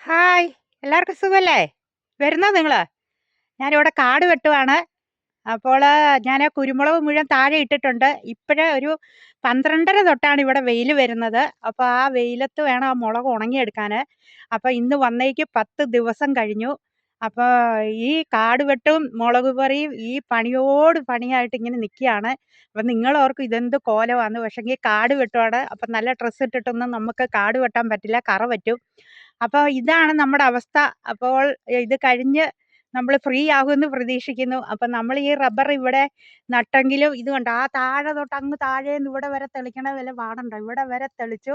Hi! എല്ലാവർക്കും സുഖല്ലേ? വരുന്നോ നിങ്ങള്? ഞാനിവിടെ കാട് വെട്ടുവാണ്. അപ്പോള് ഞാന് കുരുമുളക് മുഴുവൻ താഴെ ഇട്ടിട്ടുണ്ട്. ഇപ്പഴ് ഒരു 12:30 തൊട്ടാണ് ഇവിടെ വെയില് വരുന്നത്. അപ്പൊ ആ വെയിലത്ത് വേണം ആ മുളക് ഉണങ്ങിയെടുക്കാന്. അപ്പൊ ഇന്ന് വന്നേക്ക് 10 ദിവസം കഴിഞ്ഞു. അപ്പൊ ഈ കാട് വെട്ടും മുളക് പറിയും ഈ പണിയോട് പണിയായിട്ട് ഇങ്ങനെ നിക്കയാണ്. അപ്പൊ നിങ്ങളോർക്കും ഇതെന്ത് കോലമാന്ന്. പക്ഷെങ്കി കാട് വെട്ടുവാണ്. അപ്പൊ നല്ല ഡ്രസ്സ് ഇട്ടിട്ടൊന്നും നമുക്ക് കാട് വെട്ടാൻ പറ്റില്ല. കറ പറ്റും. അപ്പൊ ഇതാണ് നമ്മുടെ അവസ്ഥ. അപ്പോൾ ഇത് കഴിഞ്ഞ് നമ്മള് ഫ്രീ ആകുമെന്ന് പ്രതീക്ഷിക്കുന്നു. അപ്പൊ നമ്മൾ ഈ റബ്ബർ ഇവിടെ നട്ടെങ്കിലും ഇത് കണ്ടോ, ആ താഴെ തൊട്ട് അങ്ങ് താഴേന്ന് ഇവിടെ വരെ തെളിക്കണ വല്ല പാടുണ്ടോ? ഇവിടെ വരെ തെളിച്ചു.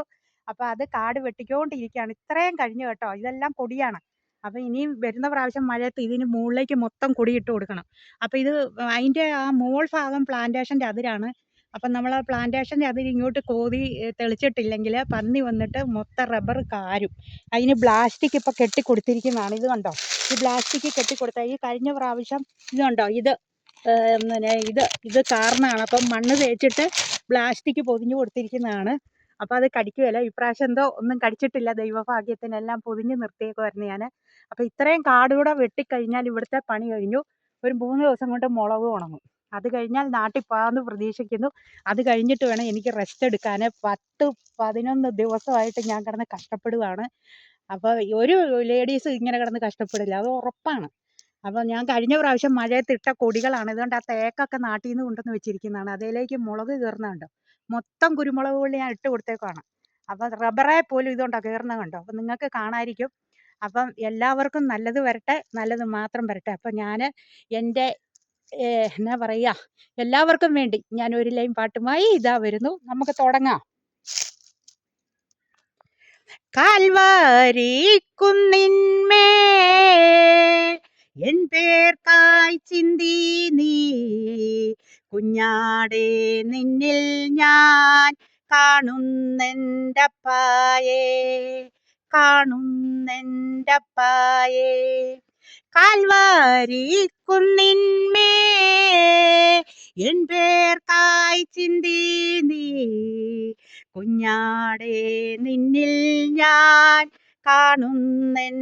അപ്പൊ അത് കാട് വെട്ടിക്കൊണ്ടിരിക്കുകയാണ്. ഇത്രയും കഴിഞ്ഞു കേട്ടോ. ഇതെല്ലാം കൊടിയാണ്. അപ്പൊ ഇനിയും വരുന്ന പ്രാവശ്യം മഴയത്ത് ഇതിന് മുകളിലേക്ക് മൊത്തം കൊടിയിട്ട് കൊടുക്കണം. അപ്പൊ ഇത് അതിന്റെ ആ മോൾ ഭാഗം പ്ലാന്റേഷന്റെ അതിരാണ്. അപ്പൊ നമ്മൾ ആ പ്ലാന്റേഷന്റെ അതിര് ഇങ്ങോട്ട് കോതി തെളിച്ചിട്ടില്ലെങ്കിൽ പന്നി വന്നിട്ട് മൊത്തം റബ്ബർ കാരും. അതിന് പ്ലാസ്റ്റിക് ഇപ്പൊ കെട്ടി കൊടുത്തിരിക്കുന്നതാണ്. ഇത് കണ്ടോ, ഈ പ്ലാസ്റ്റിക് കെട്ടിക്കൊടുത്ത ഈ കഴിഞ്ഞ പ്രാവശ്യം ഇത് കണ്ടോ, പിന്നെ ഇത് കാരണമാണ്. അപ്പം മണ്ണ് തേച്ചിട്ട് പ്ലാസ്റ്റിക് പൊതിഞ്ഞു കൊടുത്തിരിക്കുന്നതാണ്. അപ്പൊ അത് കടിക്കുകയില്ല. ഇപ്രാവശ്യം എന്തോ ഒന്നും കടിച്ചിട്ടില്ല, ദൈവഭാഗ്യത്തിന്. എല്ലാം പൊതിഞ്ഞ് നിർത്തിയേക്കുമായിരുന്നു ഞാൻ. അപ്പൊ ഇത്രയും കാടുകൂടെ വെട്ടിക്കഴിഞ്ഞാൽ ഇവിടുത്തെ പണി കഴിഞ്ഞു. ഒരു 3 ദിവസം കൊണ്ട് മുളക് ഉണങ്ങും. അത് കഴിഞ്ഞാൽ നാട്ടിൽ പോകാമെന്ന് പ്രതീക്ഷിക്കുന്നു. അത് കഴിഞ്ഞിട്ട് വേണം എനിക്ക് റെസ്റ്റ് എടുക്കാൻ. 10-11 ദിവസമായിട്ട് ഞാൻ കിടന്ന് കഷ്ടപ്പെടുകയാണ്. അപ്പൊ ഒരു ലേഡീസ് ഇങ്ങനെ കിടന്ന് കഷ്ടപ്പെടില്ല, അത് ഉറപ്പാണ്. അപ്പൊ ഞാൻ കഴിഞ്ഞ പ്രാവശ്യം മഴയത്ത് ഇട്ട കൊടികളാണ്. ഇതുകൊണ്ട് ആ തേക്കൊക്കെ നാട്ടിൽ നിന്ന് കൊണ്ടുവന്ന് വെച്ചിരിക്കുന്നതാണ്. അതിലേക്ക് മുളക് കയറുന്നുണ്ടോ, മൊത്തം കുരുമുളക് കൊള്ളി ഞാൻ ഇട്ട് കൊടുത്തേക്കാണ്. അപ്പൊ റബ്ബറെ പോലും ഇതുകൊണ്ടോ കയറുന്ന കണ്ടോ. അപ്പൊ നിങ്ങൾക്ക് കാണാതിരിക്കും. അപ്പം എല്ലാവർക്കും നല്ലത് വരട്ടെ, നല്ലത് മാത്രം വരട്ടെ. അപ്പൊ ഞാൻ എൻ്റെ എന്നാ പറയാ, എല്ലാവർക്കും വേണ്ടി ഞാൻ ഒരു ലൈൻ പാട്ടുമായി ഇതാ വരുന്നു. നമുക്ക് തുടങ്ങാം. കാൽവാരി കുന്നിന്മേൽ എൻ പേർക്കായി ചിന്തി നീ കുഞ്ഞാടേ, നിന്നിൽ ഞാൻ കാണുന്നെൻ്റപ്പായേ, കാണുന്നെൻ്റപ്പായേ. കാൽവാരി കുന്നിന്മേൽ എൻ പേർക്കായി ചിന്തി നീ കുഞ്ഞാടേ, നിന്നിൽ ഞാൻ കാണുന്നെൻ്റപ്പായേ,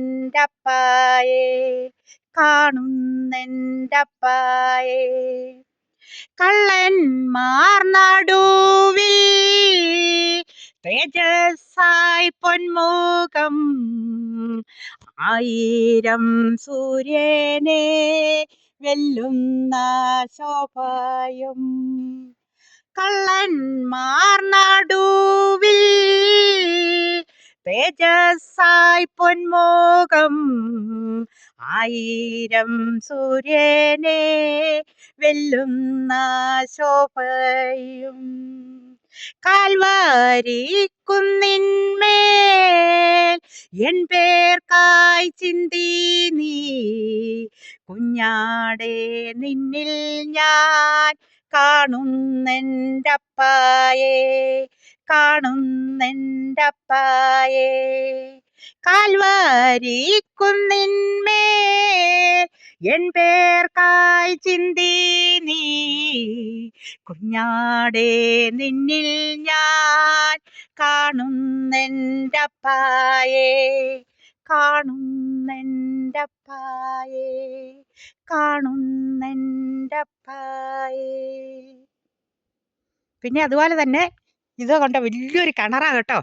കാണുന്നെൻ്റപ്പായേ. കള്ളന്മാർ നടുവിൽ തേജസ്സായി പൊന്മുഖം, 1000 സൂര്യനെ വെല്ലുന്ന ശോഭയും. കള്ളന്മാർ നടുവിൽ തേജസ്സായി പൊന്മുഖം, 1000 സൂര്യനെ വെല്ലുന്ന ശോഭയും. കാൽവാരി കുന്നിന്മേൽ എൻ പേർക്കായി ചിന്തി നീ കുഞ്ഞാടേ, നിന്നിൽ ഞാൻ കാണുന്നെൻ്റപ്പായേ, കാണുന്നെൻ്റപ്പായേ. കാൽവാരി കുന്നിന്മേൽ എൻ പേർക്കായി ചിന്തി നീ കുഞ്ഞാടേ, നിന്നിൽ ഞാൻ കാണുന്നെൻ്റപ്പായേ, കാണുന്നെൻ്റപ്പായേ, കാണുന്നെൻ്റപ്പായേ. പിന്നെ അതുപോലെ തന്നെ ഇത് കണ്ട വലിയൊരു കിണറാ കേട്ടോ.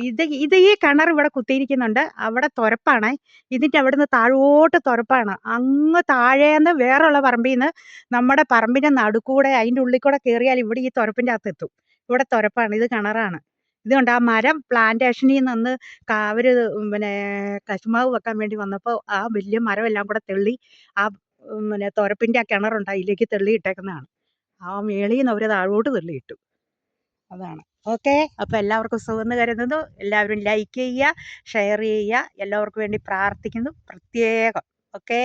ഇത് ഈ കിണർ ഇവിടെ കുത്തിയിരിക്കുന്നുണ്ട്. അവിടെ തുരപ്പാണ്. ഇതിൻ്റെ അവിടുന്ന് താഴോട്ട് തുരപ്പാണ്. അങ്ങ് താഴേന്ന് വേറുള്ള പറമ്പിൽ നിന്ന് നമ്മുടെ പറമ്പിൻ്റെ നടുക്കൂടെ അതിൻ്റെ ഉള്ളിൽ കൂടെ കയറിയാൽ ഇവിടെ ഈ തുരപ്പിൻ്റെ അകത്ത് എത്തും. ഇവിടെ തുരപ്പാണ്, ഇത് കിണറാണ്. ഇത് കണ്ട, ആ മരം പ്ലാന്റേഷനിൽ നിന്ന് അവര് പിന്നെ കശുമാവ് വെക്കാൻ വേണ്ടി വന്നപ്പോൾ ആ വലിയ മരം എല്ലാം കൂടെ തെള്ളി ആ പിന്നെ തുരപ്പിൻ്റെ ആ കിണറുണ്ട് അതിലേക്ക് തെള്ളി ഇട്ടേക്കുന്നതാണ്. ആ മേളിൽ നിന്ന് അവർ താഴോട്ട് തെള്ളിയിട്ടു. അതാണ്. ഓക്കെ. അപ്പോൾ എല്ലാവർക്കും സുഖമെന്ന് കരുതുന്നു. എല്ലാവരും ലൈക്ക് ചെയ്യുക, ഷെയർ ചെയ്യുക. എല്ലാവർക്കും വേണ്ടി പ്രാർത്ഥിക്കുന്നു പ്രത്യേകം. ഓക്കേ.